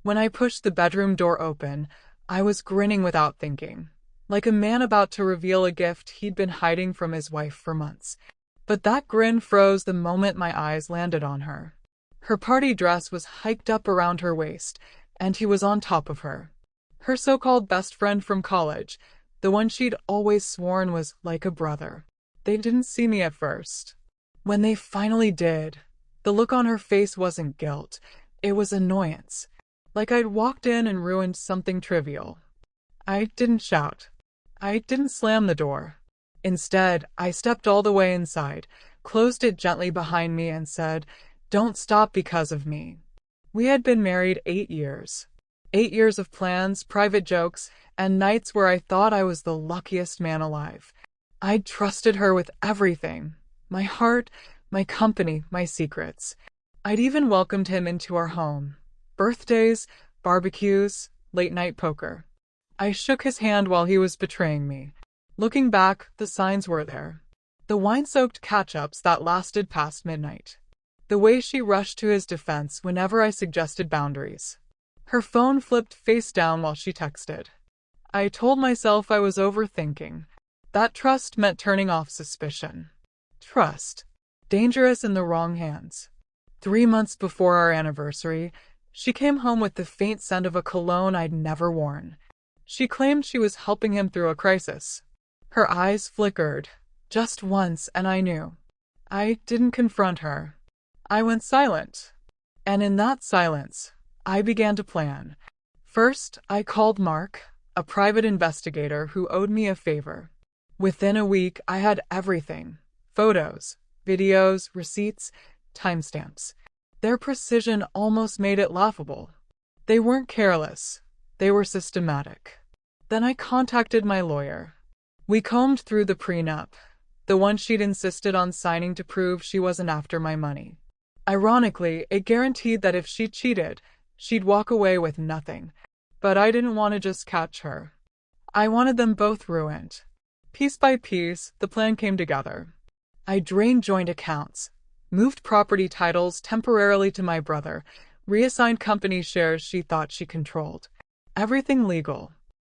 When I pushed the bedroom door open, I was grinning without thinking, like a man about to reveal a gift he'd been hiding from his wife for months. But that grin froze the moment my eyes landed on her. Her party dress was hiked up around her waist, and he was on top of her. Her so-called best friend from college, the one she'd always sworn was like a brother. They didn't see me at first. When they finally did, the look on her face wasn't guilt, it was annoyance. Like I'd walked in and ruined something trivial. I didn't shout. I didn't slam the door. Instead, I stepped all the way inside, closed it gently behind me, and said, "Don't stop because of me." We had been married 8 years. 8 years of plans, private jokes, and nights where I thought I was the luckiest man alive. I'd trusted her with everything. My heart, my company, my secrets. I'd even welcomed him into our home. Birthdays, barbecues, late-night poker. I shook his hand while he was betraying me. Looking back, the signs were there. The wine-soaked catch-ups that lasted past midnight. The way she rushed to his defense whenever I suggested boundaries. Her phone flipped face down while she texted. I told myself I was overthinking. That trust meant turning off suspicion. Trust. Dangerous in the wrong hands. 3 months before our anniversary, she came home with the faint scent of a cologne I'd never worn. She claimed she was helping him through a crisis. Her eyes flickered, just once, and I knew. I didn't confront her. I went silent. And in that silence, I began to plan. First, I called Mark, a private investigator who owed me a favor. Within a week, I had everything. Photos, videos, receipts, timestamps. Their precision almost made it laughable. They weren't careless. They were systematic. Then I contacted my lawyer. We combed through the prenup, the one she'd insisted on signing to prove she wasn't after my money. Ironically, it guaranteed that if she cheated, she'd walk away with nothing. But I didn't want to just catch her. I wanted them both ruined. Piece by piece, the plan came together. I drained joint accounts, moved property titles temporarily to my brother, reassigned company shares she thought she controlled. Everything legal.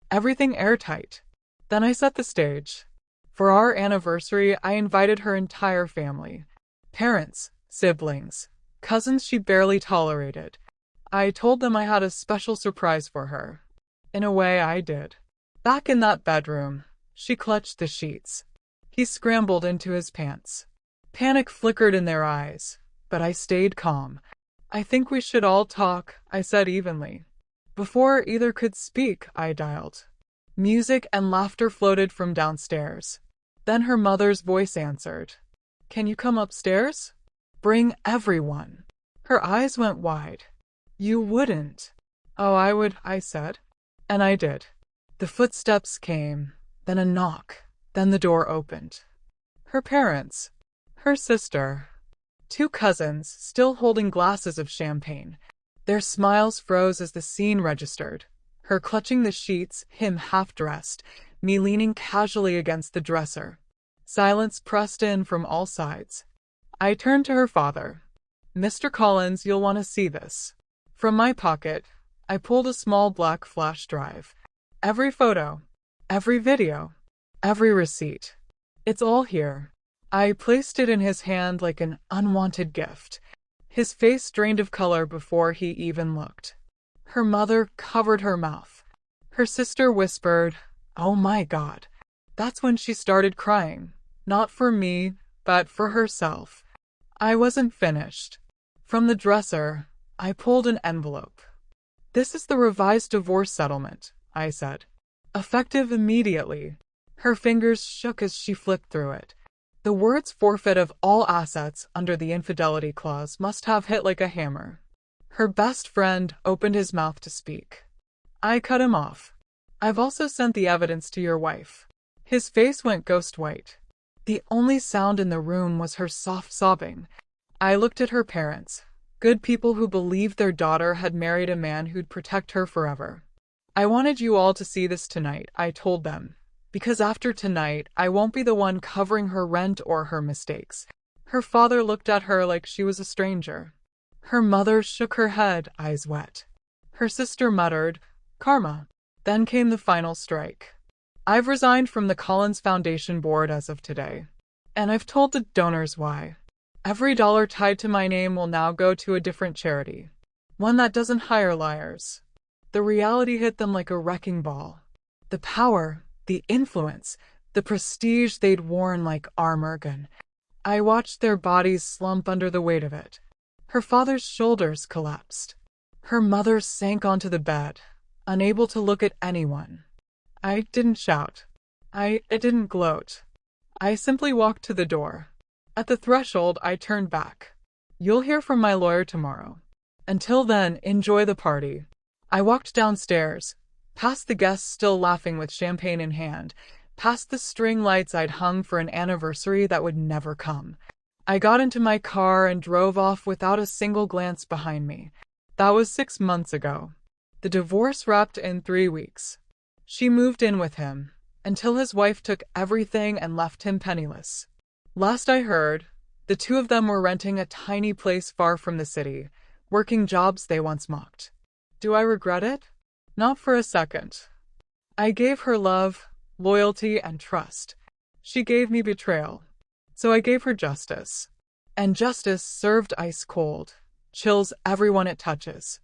Everything airtight. Then I set the stage. For our anniversary, I invited her entire family. Parents, siblings, cousins she barely tolerated. I told them I had a special surprise for her. In a way, I did. Back in that bedroom, she clutched the sheets. He scrambled into his pants. Panic flickered in their eyes, but I stayed calm. "I think we should all talk," I said evenly. Before either could speak, I dialed. Music and laughter floated from downstairs. Then her mother's voice answered. "Can you come upstairs? Bring everyone." Her eyes went wide. "You wouldn't." "Oh, I would," I said. And I did. The footsteps came, then a knock, then the door opened. Her parents. Her sister. 2 cousins, still holding glasses of champagne. Their smiles froze as the scene registered. Her clutching the sheets, him half-dressed, me leaning casually against the dresser. Silence pressed in from all sides. I turned to her father. "Mr. Collins, you'll want to see this." From my pocket, I pulled a small black flash drive. Every photo, every video, every receipt. It's all here. I placed it in his hand like an unwanted gift. His face drained of color before he even looked. Her mother covered her mouth. Her sister whispered, "Oh my God." That's when she started crying. Not for me, but for herself. I wasn't finished. From the dresser, I pulled an envelope. "This is the revised divorce settlement," I said. "Effective immediately." Her fingers shook as she flipped through it. The words "forfeit of all assets" under the infidelity clause must have hit like a hammer. Her best friend opened his mouth to speak. I cut him off. "I've also sent the evidence to your wife." His face went ghost white. The only sound in the room was her soft sobbing. I looked at her parents, good people who believed their daughter had married a man who'd protect her forever. "I wanted you all to see this tonight," I told them, "because after tonight, I won't be the one covering her rent or her mistakes." Her father looked at her like she was a stranger. Her mother shook her head, eyes wet. Her sister muttered, "Karma." Then came the final strike. I've resigned from the Collins Foundation board as of today. And I've told the donors why. Every dollar tied to my name will now go to a different charity. One that doesn't hire liars. The reality hit them like a wrecking ball. The power, the influence, the prestige they'd worn like armor. I watched their bodies slump under the weight of it. Her father's shoulders collapsed. Her mother sank onto the bed, unable to look at anyone. I didn't shout. I didn't gloat. I simply walked to the door. At the threshold, I turned back. You'll hear from my lawyer tomorrow. Until then, enjoy the party. I walked downstairs, past the guests still laughing with champagne in hand, past the string lights I'd hung for an anniversary that would never come. I got into my car and drove off without a single glance behind me. That was 6 months ago. The divorce wrapped in 3 weeks. She moved in with him, until his wife took everything and left him penniless. Last I heard, the two of them were renting a tiny place far from the city, working jobs they once mocked. Do I regret it? Not for a second. I gave her love, loyalty, and trust. She gave me betrayal. So I gave her justice. And justice, served ice cold, chills everyone it touches.